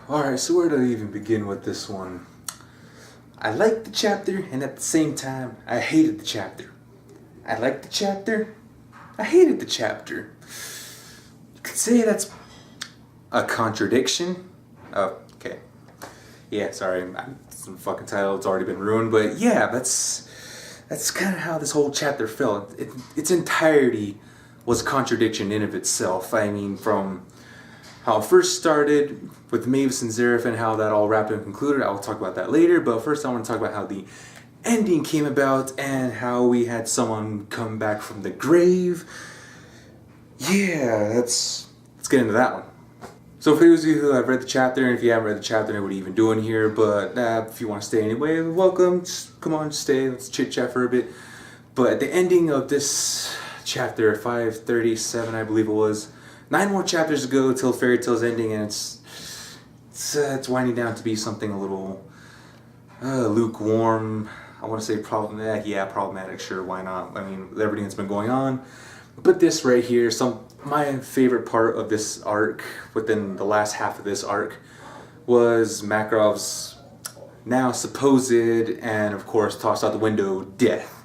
Alright, so where do I even begin with this one? I liked the chapter, and at the same time, I hated the chapter. I liked the chapter, I hated the chapter. You could say that's a contradiction. Oh, okay. Yeah, sorry, some fucking title, it's already been ruined, but yeah, that's kind of how this whole chapter felt. Its entirety was a contradiction in of itself. I mean, from how it first started with Mavis and Zareth and how that all wrapped and concluded. I'll talk about that later, but first I want to talk about how the ending came about and how we had someone come back from the grave. Yeah, let's get into that one. So for those of you who have read the chapter, and if you haven't read the chapter, what are you even doing here? But if you want to stay anyway, welcome. Just, come on, stay. Let's chit chat for a bit. But at the ending of this chapter, 537, I believe it was, 9 more chapters to go till Fairy Tale's ending, and it's winding down to be something a little lukewarm. I want to say problematic. Yeah, problematic. Sure, why not? I mean, with everything that's been going on. But this right here, my favorite part of this arc, within the last half of this arc, was Makarov's now supposed and of course tossed out the window death.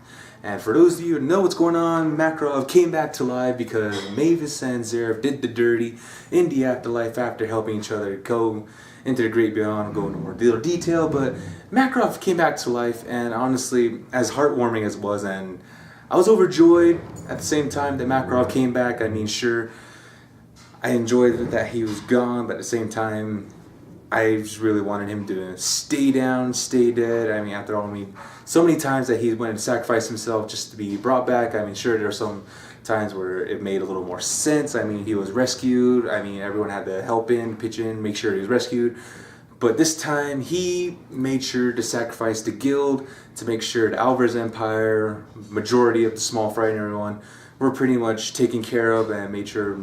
And for those of you who know what's going on, Makarov came back to life because Mavis and Zareth did the dirty in the afterlife after helping each other go into the great beyond. I'll go into more detail, but Makarov came back to life, and honestly, as heartwarming as it was, and I was overjoyed at the same time that Makarov came back. I mean, sure, I enjoyed that he was gone, but at the same time, I just really wanted him to stay down, stay dead. I mean, after all, so many times that he went and sacrificed himself just to be brought back. I mean, sure, there are some times where it made a little more sense. I mean, he was rescued. I mean, everyone had to help in, pitch in, make sure he was rescued. But this time, he made sure to sacrifice the guild to make sure the Alvarez Empire, majority of the small fry and everyone, were pretty much taken care of, and made sure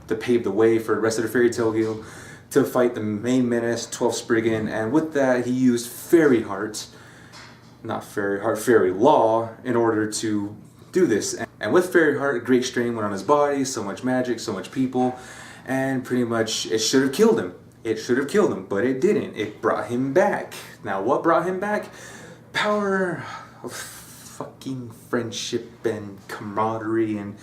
to pave the way for the rest of the Fairy Tale Guild to fight the main menace, 12 Spriggan. And with that, he used Fairy Heart, not Fairy Heart, Fairy Law, in order to do this. And with Fairy Heart, a great strain went on his body, so much magic, so much people, and pretty much it should have killed him. It should have killed him, but it didn't. It brought him back. Now, what brought him back? Power of fucking friendship and camaraderie, and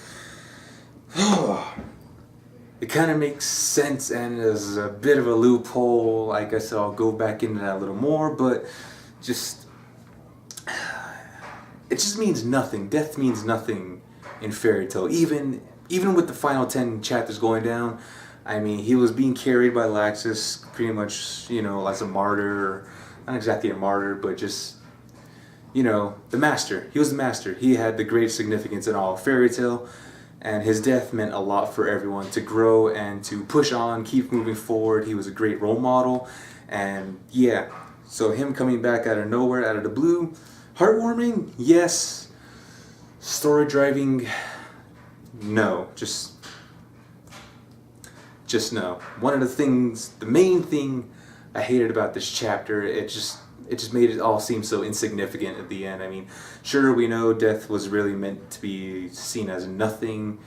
it kind of makes sense, and is a bit of a loophole. I guess I'll go back into that a little more, but it just means nothing. Death means nothing in Fairy Tale. Even with the final 10 chapters going down, I mean, he was being carried by Laxus pretty much, as a martyr. Not exactly a martyr, but just, the master. He was the master. He had the great significance in all of Fairy Tale, and his death meant a lot for everyone to grow and to push on, keep moving forward. He was a great role model, and yeah, so him coming back out of nowhere, out of the blue, heartwarming, yes. Story driving, no. Just no. One of the main thing I hated about this chapter, it just made it all seem so insignificant at the end. I mean, sure, we know death was really meant to be seen as nothing.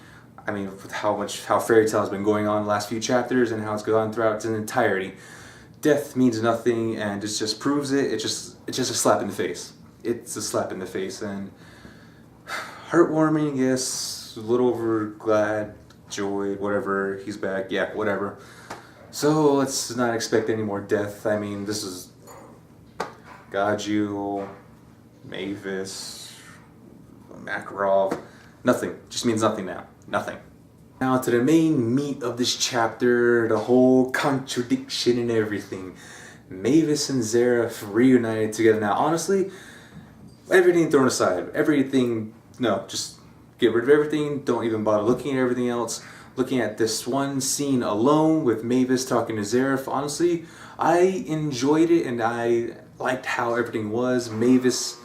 I mean, with how Fairy Tale has been going on the last few chapters and how it's gone throughout its entirety, death means nothing, and it just proves it. It's just a slap in the face. It's a slap in the face, and heartwarming, yes, a little over glad, joy, whatever, he's back, yeah, whatever. So let's not expect any more death. I mean, this is Gaju, Mavis, Makarov, nothing. Just means nothing now. Nothing. Now to the main meat of this chapter, the whole contradiction and everything. Mavis and Zareth reunited together. Now, honestly, everything thrown aside. No, just get rid of everything. Don't even bother looking at everything else. Looking at this one scene alone with Mavis talking to Zareth, honestly, I enjoyed it, and I liked how everything was. Mavis,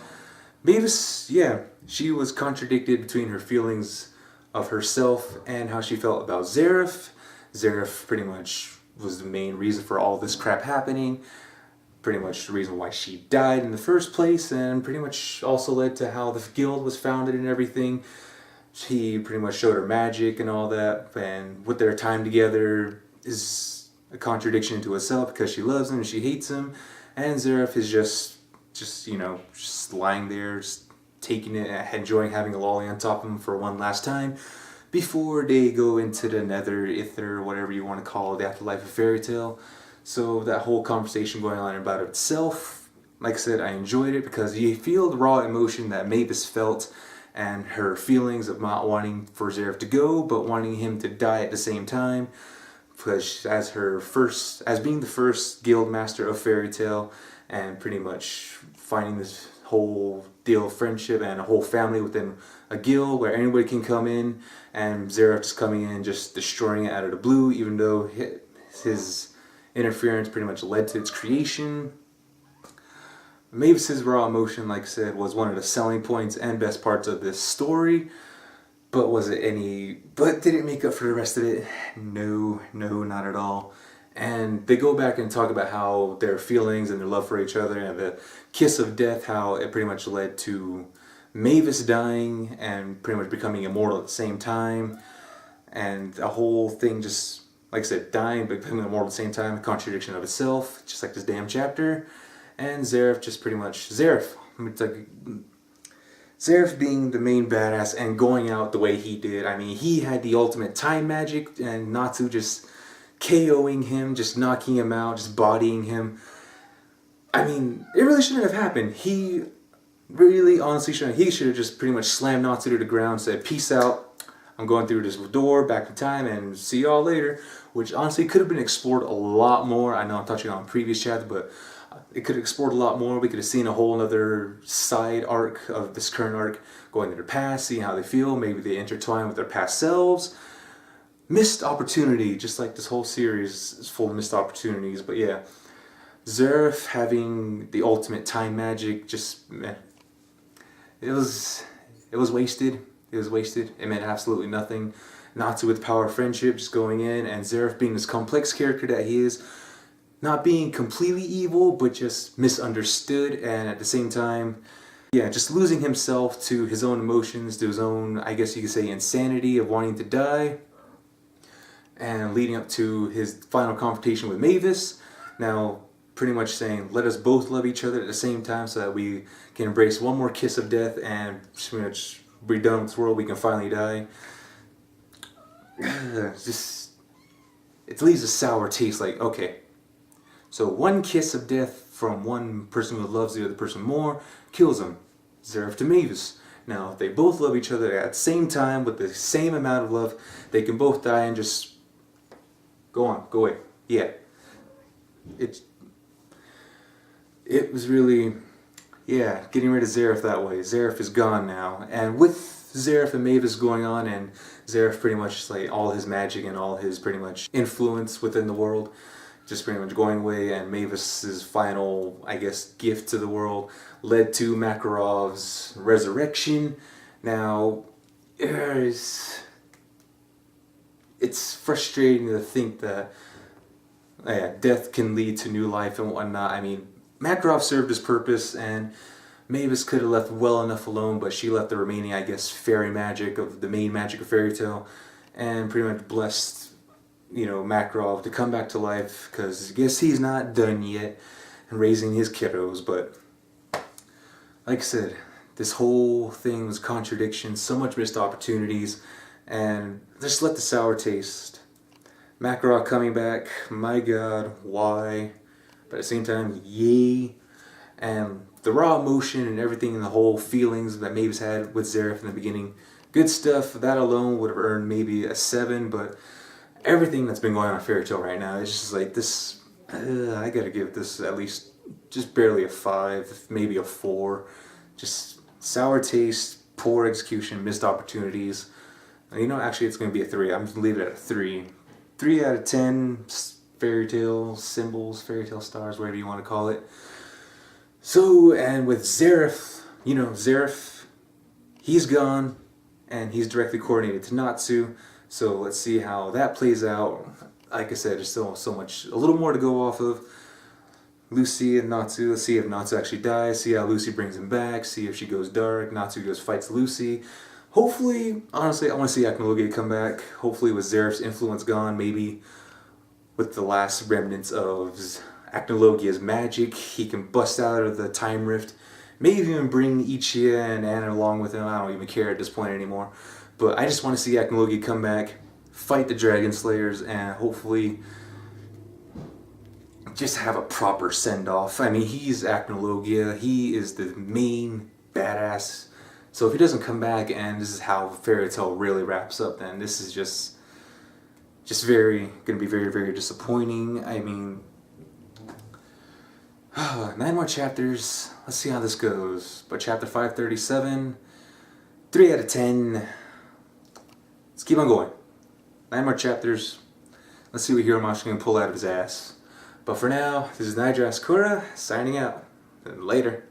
yeah, she was contradicted between her feelings of herself and how she felt about Zareth. Zareth pretty much was the main reason for all this crap happening. Pretty much the reason why she died in the first place, and pretty much also led to how the guild was founded and everything. He pretty much showed her magic and all that, and with their time together is a contradiction into itself because she loves him and she hates him, and Zareth is just you know, just lying there, just taking it, enjoying having a lolly on top of him for one last time before they go into the nether, ether, whatever you want to call it, the afterlife of Fairy Tale. So that whole conversation going on about itself, like I said, I enjoyed it because you feel the raw emotion that Mavis felt and her feelings of not wanting for Zareth to go, but wanting him to die at the same time. Because as being the first guild master of Fairy Tale, and pretty much finding this whole deal of friendship and a whole family within a guild where anybody can come in, and Zareth just coming in, just destroying it out of the blue, even though his interference pretty much led to its creation. Mavis's raw emotion, like I said, was one of the selling points and best parts of this story. But did it make up for the rest of it? No, not at all. And they go back and talk about how their feelings and their love for each other and the kiss of death, how it pretty much led to Mavis dying and pretty much becoming immortal at the same time. And the whole thing just, like I said, dying but becoming immortal at the same time, a contradiction of itself, just like this damn chapter. And Zareth just pretty much, Zareth being the main badass and going out the way he did. I mean, he had the ultimate time magic, and Natsu just KOing him, just knocking him out, just bodying him. I mean, it really shouldn't have happened. He really, honestly shouldn't. He should have just pretty much slammed Natsu to the ground, said, "Peace out. I'm going through this door back in time and see y'all later," which honestly could have been explored a lot more. I know I'm touching on previous chapter, but it could have explored a lot more. We could have seen a whole other side arc of this current arc, going to their past, seeing how they feel. Maybe they intertwine with their past selves. Missed opportunity, just like this whole series is full of missed opportunities. But yeah, Zareth having the ultimate time magic, just meh. It was wasted. It was wasted. It meant absolutely nothing. Natsu with the power of friendship, just going in, and Zareth being this complex character that he is, not being completely evil, but just misunderstood, and at the same time, yeah, just losing himself to his own emotions, to his own, I guess you could say, insanity of wanting to die, and leading up to his final confrontation with Mavis. Now, pretty much saying, let us both love each other at the same time so that we can embrace one more kiss of death and pretty much be done with this world, we can finally die. It leaves a sour taste, like, okay, so one kiss of death from one person who loves the other person more kills them. Zareth to Mavis. Now, if they both love each other at the same time with the same amount of love, they can both die and just go away. Yeah. It was really, yeah, getting rid of Zareth that way. Zareth is gone now. And with Zareth and Mavis going on, and Zareth pretty much like all his magic and all his pretty much influence within the world just pretty much going away, and Mavis's final, I guess, gift to the world led to Makarov's resurrection. Now, it's frustrating to think that death can lead to new life and whatnot. I mean, Makarov served his purpose, and Mavis could have left well enough alone, but she left the remaining, I guess, fairy magic of the main magic of Fairy Tale, and pretty much blessed, you know, Makarov to come back to life, because I guess he's not done yet raising his kiddos. But like I said, this whole thing was contradictions, so much missed opportunities, and just let the sour taste. Makarov coming back, my god, why? But at the same time, yay. And the raw emotion and everything and the whole feelings that Mavis had with Zareth in the beginning, good stuff. That alone would have earned maybe a 7, but everything that's been going on in Fairy Tale right now is just like this. I gotta give this at least just barely a 5, maybe a 4. Just sour taste, poor execution, missed opportunities. You know, actually, it's gonna be a 3. I'm gonna leave it at a 3. 3 out of 10. Fairy Tale symbols, Fairy Tale stars, whatever you want to call it. So, and with Zareth, you know, Zareth, he's gone, and he's directly coordinated to Natsu. So let's see how that plays out. Like I said, there's still so much, a little more to go off of. Lucy and Natsu, let's see if Natsu actually dies, see how Lucy brings him back, see if she goes dark, Natsu goes fights Lucy. Hopefully, honestly, I want to see Aknologia come back. Hopefully with Zareth's influence gone, maybe with the last remnants of Acnologia's magic. He can bust out of the time rift. Maybe even bring Ichia and Anna along with him. I don't even care at this point anymore. But I just want to see Acnologia come back, fight the Dragon Slayers, and hopefully just have a proper send-off. I mean, he's Acnologia. He is the main badass. So if he doesn't come back and this is how Fairy Tail really wraps up, then this is just going to be very, very disappointing. I mean, 9 more chapters. Let's see how this goes. But chapter 537, 3 out of 10. Let's keep on going. 9 more chapters. Let's see what Hiromashi can pull out of his ass. But for now, this is Nigel Ascura signing out. Later.